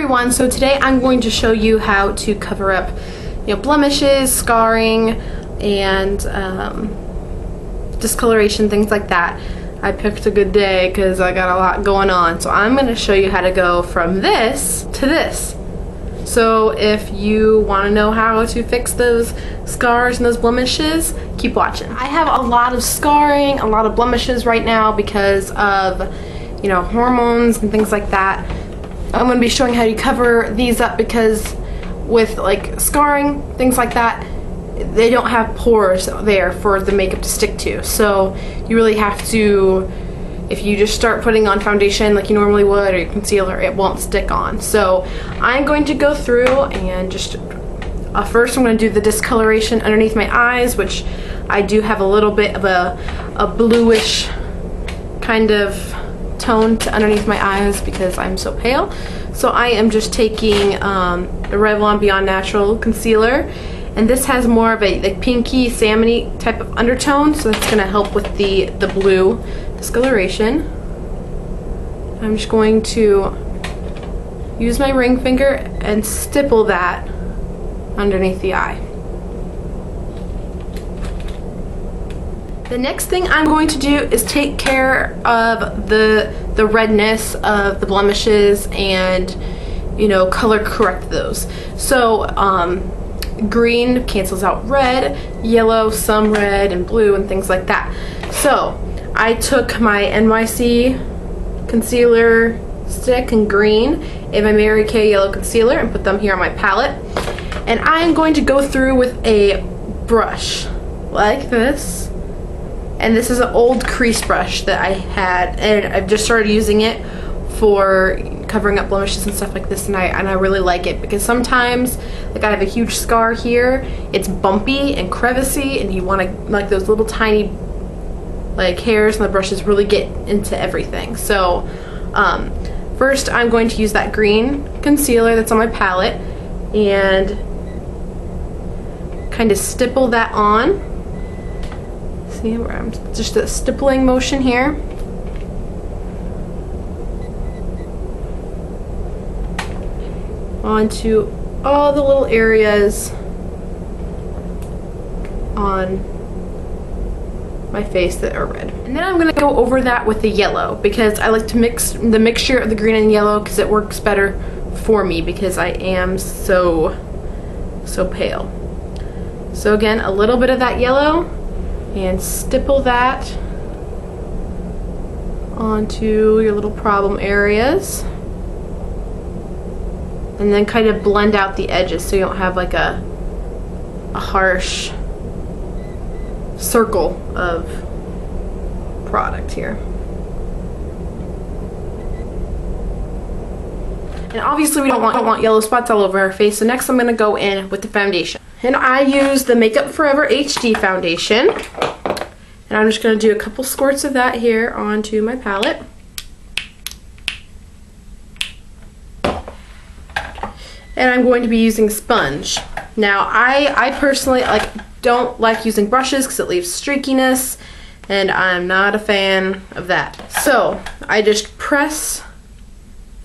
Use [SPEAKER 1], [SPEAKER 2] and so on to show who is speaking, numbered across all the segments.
[SPEAKER 1] everyone, so today I'm going to show you how to cover up blemishes, scarring, and discoloration, things like that. I picked a good day because I got a lot going on, so I'm going to show you how to go from this to this. So if you want to know how to fix those scars and those blemishes, keep watching. I have a lot of scarring, a lot of blemishes right now because of hormones and things like that. I'm going to be showing how you cover these up because with like scarring, things like that, they don't have pores there for the makeup to stick to. So you really have to, if you just start putting on foundation like you normally would or your concealer, it won't stick on. So I'm going to go through and just first I'm going to do the discoloration underneath my eyes, which I do have a little bit of a bluish kind of tone to underneath my eyes because I'm so pale. So I am just taking the Revlon Beyond Natural concealer, and this has more of a pinky salmony type of undertone, so that's going to help with the blue discoloration. I'm just going to use my ring finger and stipple that underneath the eye. The next thing I'm going to do is take care of the redness of the blemishes and color correct those. So green cancels out red, yellow some red, and blue and things like that. So I took my NYC concealer stick in green and my Mary Kay yellow concealer and put them here on my palette, and I'm going to go through with a brush like this. And this is an old crease brush that I had, and I've just started using it for covering up blemishes and stuff like this, and I really like it because sometimes, like I have a huge scar here, it's bumpy and crevicey, and you want to, like, those little tiny like hairs on the brushes really get into everything. So first I'm going to use that green concealer that's on my palette and kind of stipple that on. See where I'm just a stippling motion here. Onto all the little areas on my face that are red. And then I'm going to go over that with the yellow because I like to mix the mixture of the green and yellow because it works better for me because I am so pale. So again, a little bit of that yellow, and stipple that onto your little problem areas, and then kind of blend out the edges so you don't have like a harsh circle of product here. And obviously we don't want yellow spots all over our face, so next I'm going to go in with the foundation. And I use the Makeup Forever HD foundation. And I'm just going to do a couple squirts of that here onto my palette. And I'm going to be using sponge. Now I personally don't like using brushes because it leaves streakiness, and I'm not a fan of that. So I just press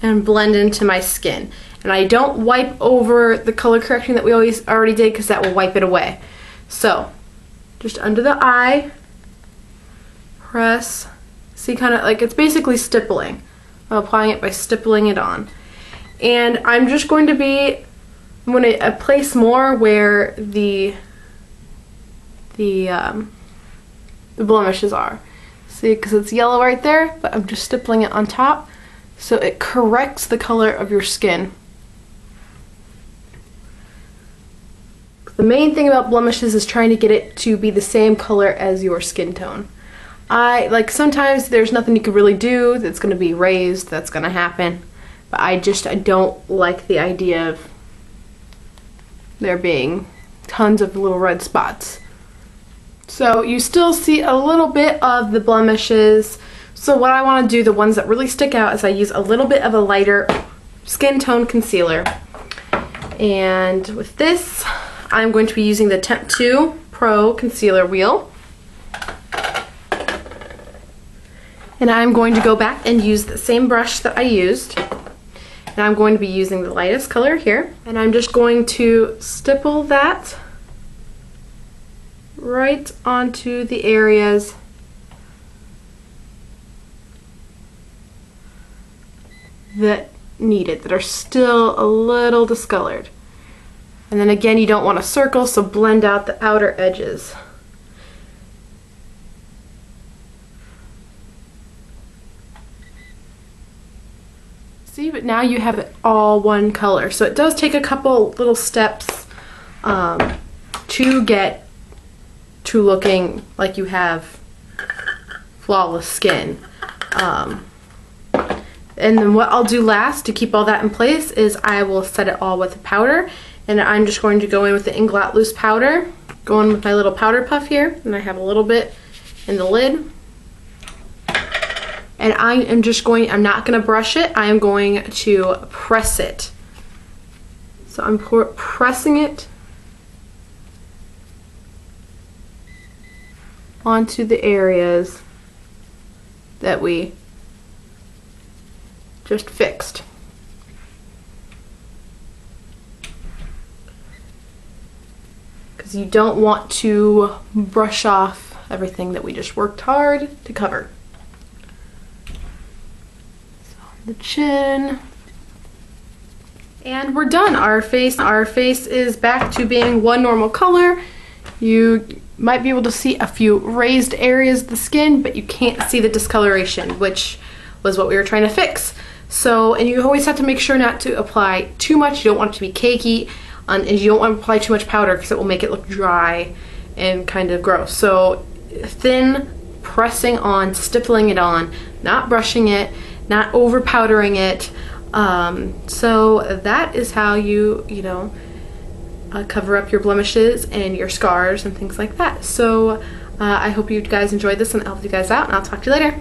[SPEAKER 1] and blend into my skin. And I don't wipe over the color correcting that we already did because that will wipe it away. So just under the eye, press, see, kind of like it's basically stippling. I'm applying it by stippling it on. And I'm just going to place more where the blemishes are. See, because it's yellow right there, but I'm just stippling it on top so it corrects the color of your skin. The main thing about blemishes is trying to get it to be the same color as your skin tone. Sometimes there's nothing you could really do that's going to be raised, that's going to happen, but I don't like the idea of there being tons of little red spots. So you still see a little bit of the blemishes. So what I want to do, the ones that really stick out, is I use a little bit of a lighter skin tone concealer. And with this, I'm going to be using the Temp 2 Pro Concealer Wheel. And I'm going to go back and use the same brush that I used. And I'm going to be using the lightest color here. And I'm just going to stipple that right onto the areas that need it, that are still a little discolored. And then again, you don't want to circle, so blend out the outer edges. See, but now you have it all one color. So it does take a couple little steps to get to looking like you have flawless skin. And then what I'll do last to keep all that in place is I will set it all with powder. And I'm just going to go in with the Inglot Loose powder. Go in with my little powder puff here. And I have a little bit in the lid. And I'm not going to brush it. I am going to press it. So I'm pressing it onto the areas that we just fixed. Because you don't want to brush off everything that we just worked hard to cover. So the chin. And we're done. Our face is back to being one normal color. You might be able to see a few raised areas of the skin, but you can't see the discoloration, which was what we were trying to fix. So, and you always have to make sure not to apply too much. You don't want it to be cakey, and you don't want to apply too much powder because it will make it look dry and kind of gross. So thin pressing on, stippling it on, not brushing it, not over powdering it. So that is how you cover up your blemishes and your scars and things like that. So I hope you guys enjoyed this and it helped you guys out, and I'll talk to you later.